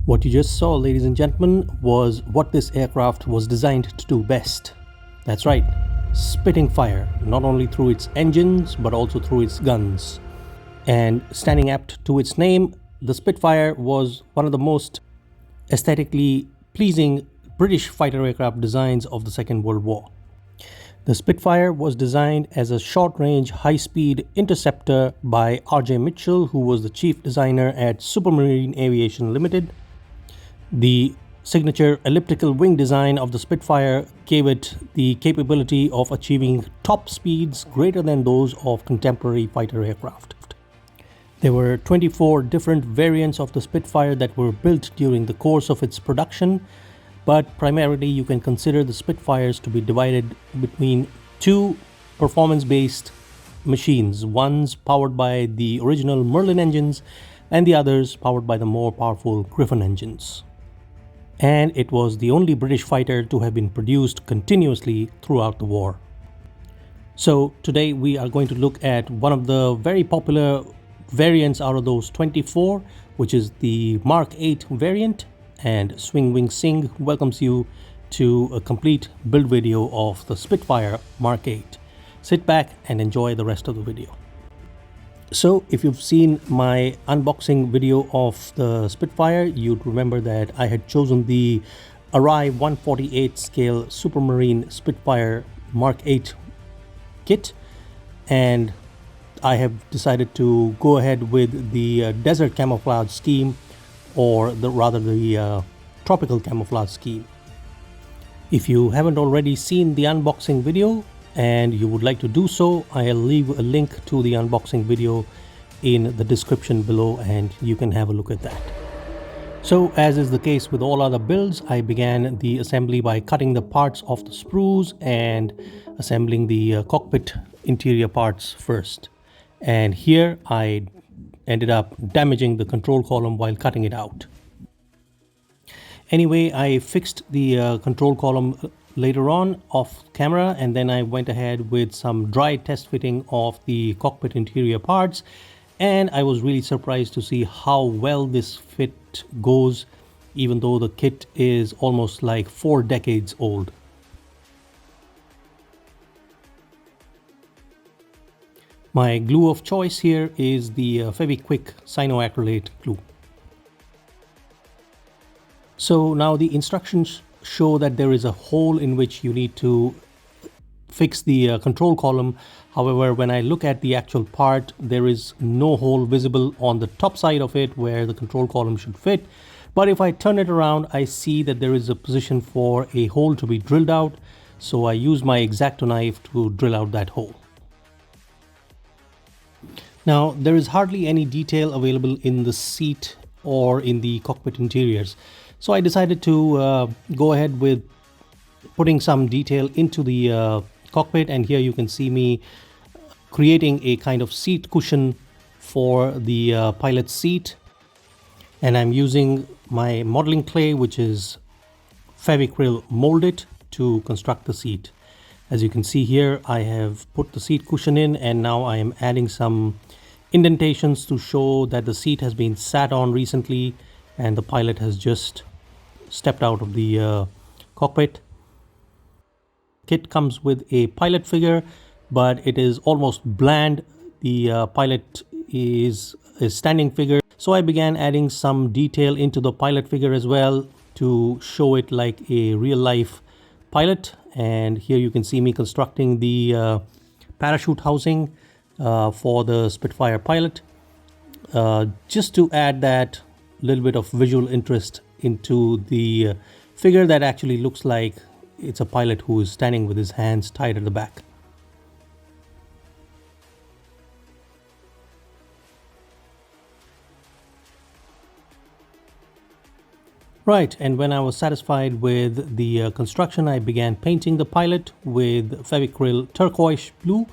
What you just saw, ladies and gentlemen, was what this aircraft was designed to do best. That's right, spitting fire, not only through its engines but also through its guns. And standing apt to its name, the Spitfire was one of the most aesthetically pleasing British fighter aircraft designs of the Second World War. The Spitfire was designed as a short-range, high-speed interceptor by R.J. Mitchell, who was the chief designer at Supermarine Aviation Limited. The signature elliptical wing design of the Spitfire gave it the capability of achieving top speeds greater than those of contemporary fighter aircraft. There were 24 different variants of the Spitfire that were built during the course of its production, but primarily you can consider the Spitfires to be divided between two performance-based machines, one's powered by the original Merlin engines and the others powered by the more powerful Griffon engines. And it was the only British fighter to have been produced continuously throughout the war. So today we are going to look at one of the very popular variants out of those 24, which is the Mk.VIII variant, and Swing Wing Sing welcomes you to a complete build video of the Spitfire Mk.VIII. Sit back and enjoy the rest of the video. So if you've seen my unboxing video of the Spitfire, you'd remember that I had chosen the ARII 148 scale Supermarine Spitfire Mk.VIII kit, and I have decided to go ahead with the desert camouflage scheme, or the tropical camouflage scheme. If you haven't already seen the unboxing video and you would like to do so, I'll leave a link to the unboxing video in the description below and you can have a look at that. So as is the case with all other builds, I began the assembly by cutting the parts off the sprues and assembling the cockpit interior parts first. And here I ended up damaging the control column while cutting it out. Anyway, I fixed the control column later on off camera, and then I went ahead with some dry test fitting of the cockpit interior parts, and I was really surprised to see how well this fit goes, even though the kit is almost like 4 decades old. My glue of choice here is the Fevikwik cyanoacrylate glue. So now the instructions show that there is a hole in which you need to fix the control column. However, when I look at the actual part, there is no hole visible on the top side of it where the control column should fit. But if I turn it around, I see that there is a position for a hole to be drilled out. So I use my X-Acto knife to drill out that hole. Now, there is hardly any detail available in the seat or in the cockpit interiors. So I decided to go ahead with putting some detail into the cockpit, and here you can see me creating a kind of seat cushion for the pilot's seat. And I'm using my modeling clay, which is Fevicryl molded, to construct the seat. As you can see here, I have put the seat cushion in, and now I am adding some indentations to show that the seat has been sat on recently and the pilot has just stepped out of the cockpit. Kit comes with a pilot figure, but it is almost bland. The pilot is a standing figure, so I began adding some detail into the pilot figure as well to show it like a real-life pilot. And here you can see me constructing the parachute housing for the Spitfire pilot, just to add that little bit of visual interest into the figure that actually looks like it's a pilot who is standing with his hands tied at the back. Right, and when I was satisfied with the construction, I began painting the pilot with Fevicryl turquoise blue.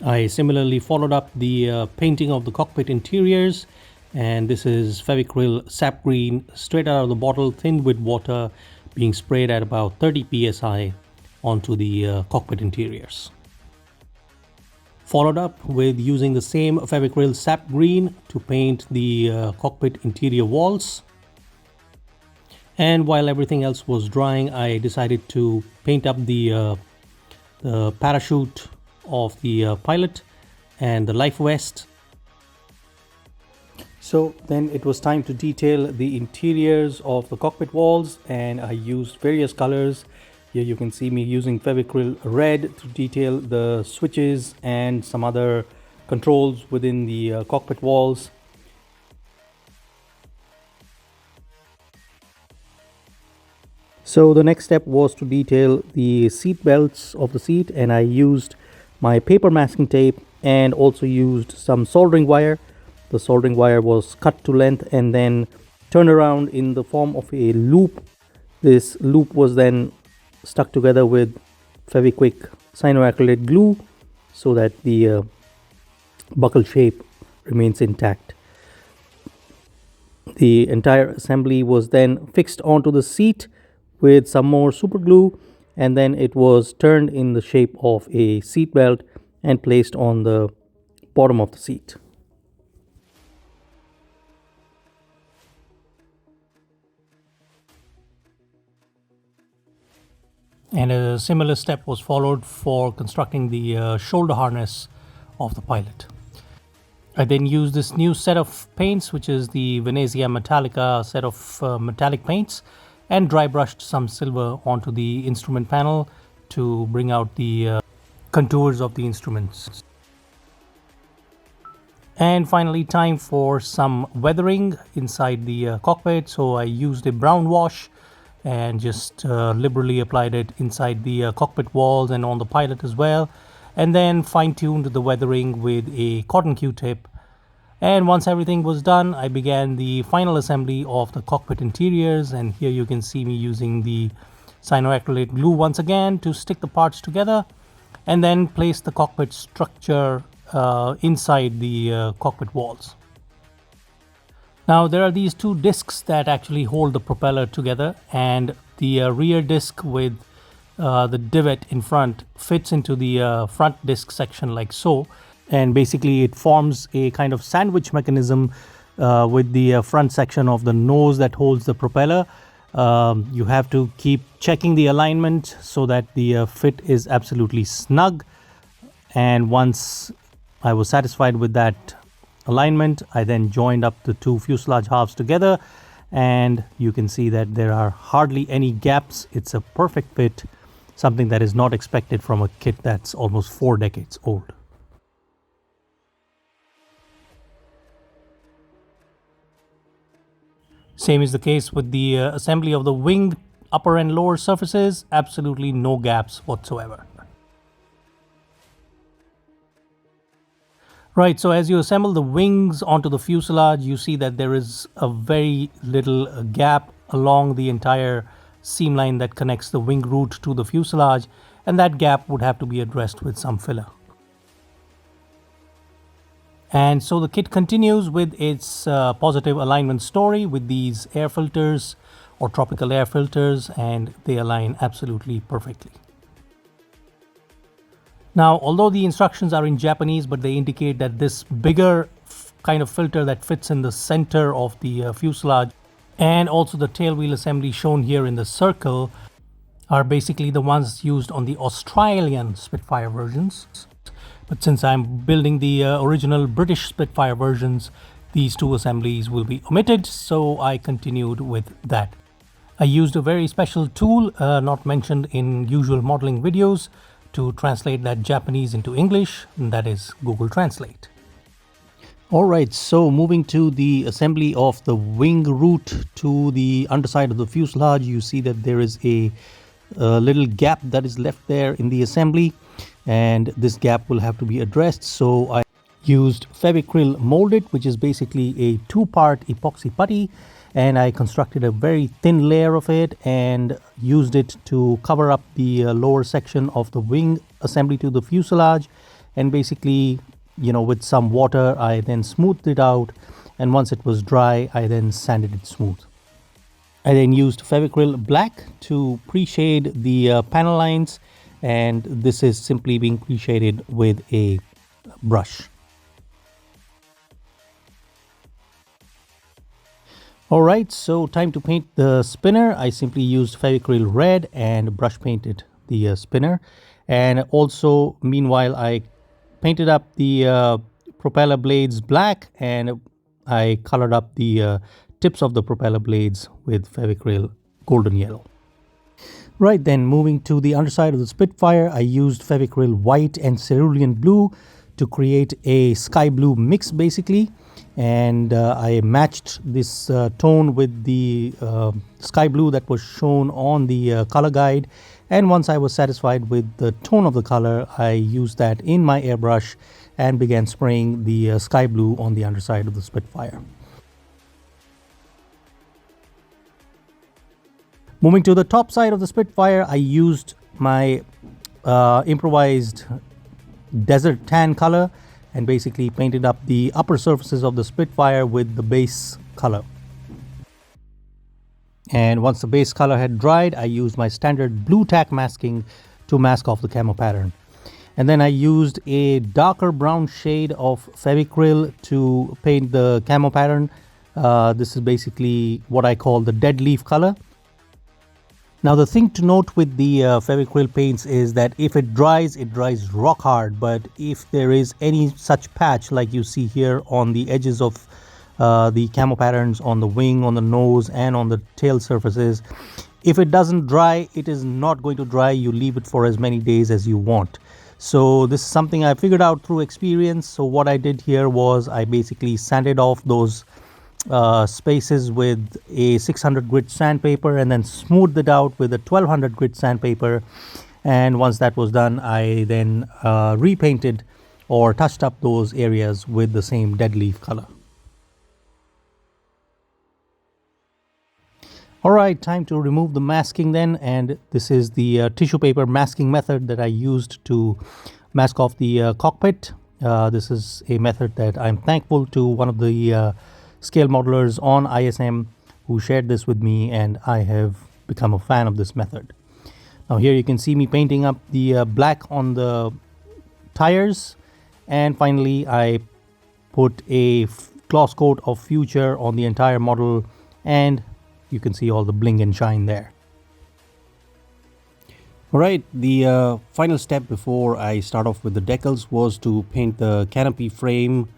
I similarly followed up the painting of the cockpit interiors, and this is Fevicryl sap green straight out of the bottle, thinned with water, being sprayed at about 30 psi onto the cockpit interiors. Followed up with using the same Fevicryl sap green to paint the cockpit interior walls. And while everything else was drying, I decided to paint up the parachute of the pilot and the life vest. So then it was time to detail the interiors of the cockpit walls, and I used various colors. Here you can see me using Fevicryl red to detail the switches and some other controls within the cockpit walls. So the next step was to detail the seat belts of the seat, and I used my paper masking tape and also used some soldering wire. The soldering wire was cut to length and then turned around in the form of a loop. This loop was then stuck together with Fevikwik cyanoacrylate glue so that the buckle shape remains intact. The entire assembly was then fixed onto the seat with some more super glue, and then it was turned in the shape of a seat belt and placed on the bottom of the seat. And a similar step was followed for constructing the shoulder harness of the pilot. I then used this new set of paints, which is the Venezia Metallica set of metallic paints, and dry brushed some silver onto the instrument panel to bring out the contours of the instruments. And finally, time for some weathering inside the cockpit. So I used a brown wash and just liberally applied it inside the cockpit walls and on the pilot as well, and then fine-tuned the weathering with a cotton Q-tip. And once everything was done, I began the final assembly of the cockpit interiors, and here you can see me using the cyanoacrylate glue once again to stick the parts together and then place the cockpit structure inside the cockpit walls. Now there are these two discs that actually hold the propeller together, and the rear disc with the divot in front fits into the front disc section like so, and basically it forms a kind of sandwich mechanism with the front section of the nose that holds the propeller. You have to keep checking the alignment so that the fit is absolutely snug, and once I was satisfied with that alignment, I then joined up the two fuselage halves together, and you can see that there are hardly any gaps. It's a perfect fit, something that is not expected from a kit that's almost 4 decades old. Same is the case with the assembly of the wing upper and lower surfaces. Absolutely no gaps whatsoever. Right, so as you assemble the wings onto the fuselage, you see that there is a very little gap along the entire seam line that connects the wing root to the fuselage, and that gap would have to be addressed with some filler. And so the kit continues with its positive alignment story with these air filters or tropical air filters, and they align absolutely perfectly. Now, although the instructions are in Japanese, but they indicate that this bigger kind of filter that fits in the center of the fuselage and also the tail wheel assembly shown here in the circle are basically the ones used on the Australian Spitfire versions. But since I'm building the original British Spitfire versions, these two assemblies will be omitted, so I continued with that. I used a very special tool not mentioned in usual modeling videos to translate that Japanese into English, and that is Google Translate. Alright, so moving to the assembly of the wing root to the underside of the fuselage, you see that there is a little gap that is left there in the assembly, and this gap will have to be addressed. So I used Fevicryl molded, which is basically a 2-part epoxy putty, and I constructed a very thin layer of it and used it to cover up the lower section of the wing assembly to the fuselage, and basically, you know, with some water I then smoothed it out, and once it was dry I then sanded it smooth. I then used Fevicryl black to pre-shade the panel lines, and this is simply being pre-shaded with a brush. Alright, so time to paint the spinner. I simply used Fevicryl red and brush painted the spinner. And also, meanwhile, I painted up the propeller blades black, and I colored up the tips of the propeller blades with Fevicryl golden yellow. Right, then moving to the underside of the Spitfire, I used Fevicryl white and cerulean blue to create a sky blue mix basically. And I matched this tone with the sky blue that was shown on the color guide. And once I was satisfied with the tone of the color, I used that in my airbrush and began spraying the sky blue on the underside of the Spitfire. Moving to the top side of the Spitfire, I used my improvised desert tan color and basically painted up the upper surfaces of the Spitfire with the base color. And once the base color had dried, I used my standard blue tack masking to mask off the camo pattern. And then I used a darker brown shade of Fevicryl to paint the camo pattern. This is basically what I call the dead leaf color. Now the thing to note with the Fevicryl paints is that if it dries rock hard, but if there is any such patch like you see here on the edges of the camo patterns on the wing, on the nose and on the tail surfaces, if it doesn't dry, it is not going to dry. You leave it for as many days as you want. So this is something I figured out through experience. So what I did here was I basically sanded off those spaces with a 600 grit sandpaper and then smoothed it out with a 1200 grit sandpaper. And once that was done, I then repainted or touched up those areas with the same dead leaf color. Alright, time to remove the masking then, and this is the tissue paper masking method that I used to mask off the cockpit. This is a method that I'm thankful to one of the scale modelers on ISM who shared this with me, and I have become a fan of this method. Now here you can see me painting up the black on the tires, and finally I put a gloss coat of Future on the entire model, and you can see all the bling and shine there. Alright, the final step before I start off with the decals was to paint the canopy frame,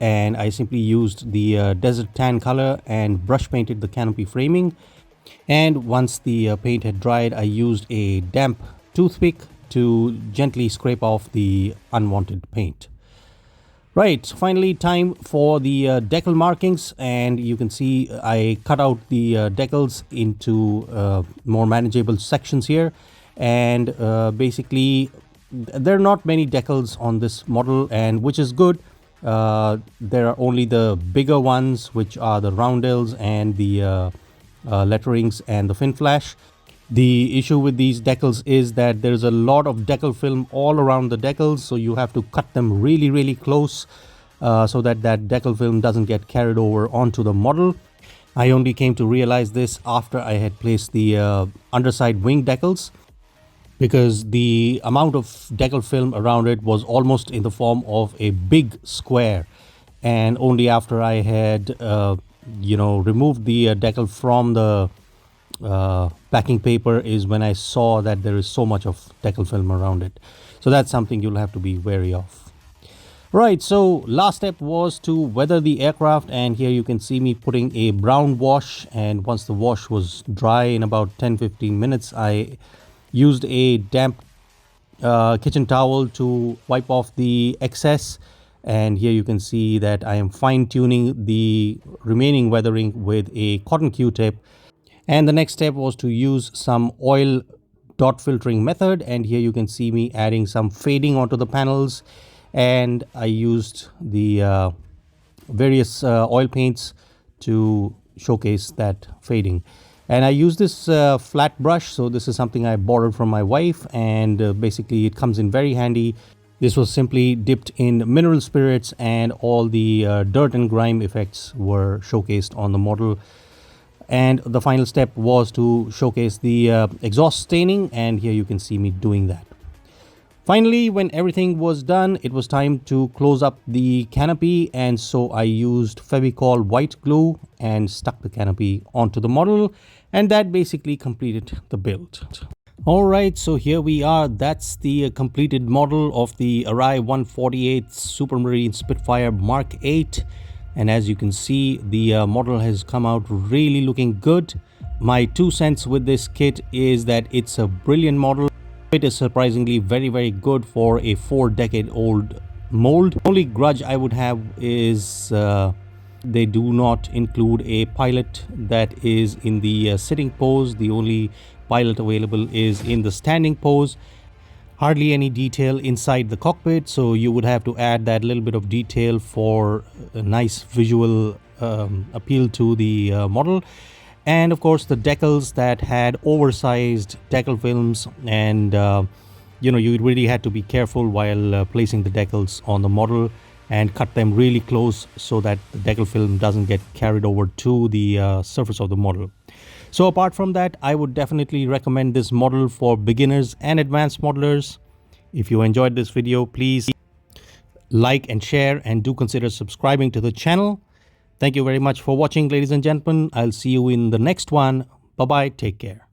and I simply used the desert tan color and brush painted the canopy framing. And once the paint had dried, I used a damp toothpick to gently scrape off the unwanted paint. Right, finally time for the decal markings, and you can see I cut out the decals into more manageable sections here. And basically there are not many decals on this model, and which is good. There are only the bigger ones, which are the roundels and the letterings and the fin flash. The issue with these decals is that there's a lot of decal film all around the decals, so you have to cut them really close so that decal film doesn't get carried over onto the model. I only came to realize this after I had placed the underside wing decals, because the amount of decal film around it was almost in the form of a big square. And only after I had removed the decal from the backing paper is when I saw that there is so much of decal film around it. So that's something you'll have to be wary of. Right, so last step was to weather the aircraft, and here you can see me putting a brown wash, and once the wash was dry in about 10-15 minutes, I used a damp kitchen towel to wipe off the excess. And here you can see that I am fine-tuning the remaining weathering with a cotton Q-tip. And the next step was to use some oil dot filtering method, and here you can see me adding some fading onto the panels, and I used the various oil paints to showcase that fading. And I use this flat brush, so this is something I borrowed from my wife, and basically it comes in very handy. This was simply dipped in mineral spirits, and all the dirt and grime effects were showcased on the model. And the final step was to showcase the exhaust staining, and here you can see me doing that. Finally, when everything was done, it was time to close up the canopy, and so I used Fevicol white glue and stuck the canopy onto the model, and that basically completed the build. Alright, so here we are. That's the completed model of the ARII 148 Supermarine Spitfire Mk.VIII, and as you can see, the model has come out really looking good. My 2 cents with this kit is that it's a brilliant model. It is surprisingly very good for a 4-decade-old mold. The only grudge I would have is they do not include a pilot that is in the sitting pose. The only pilot available is in the standing pose. Hardly any detail inside the cockpit, so you would have to add that little bit of detail for a nice visual appeal to the model. And of course the decals that had oversized decal films, and you know, you really had to be careful while placing the decals on the model and cut them really close so that the decal film doesn't get carried over to the surface of the model. So apart from that, I would definitely recommend this model for beginners and advanced modelers. If you enjoyed this video, please like and share, and do consider subscribing to the channel. Thank you very much for watching, ladies and gentlemen. I'll see you in the next one. Bye-bye. Take care.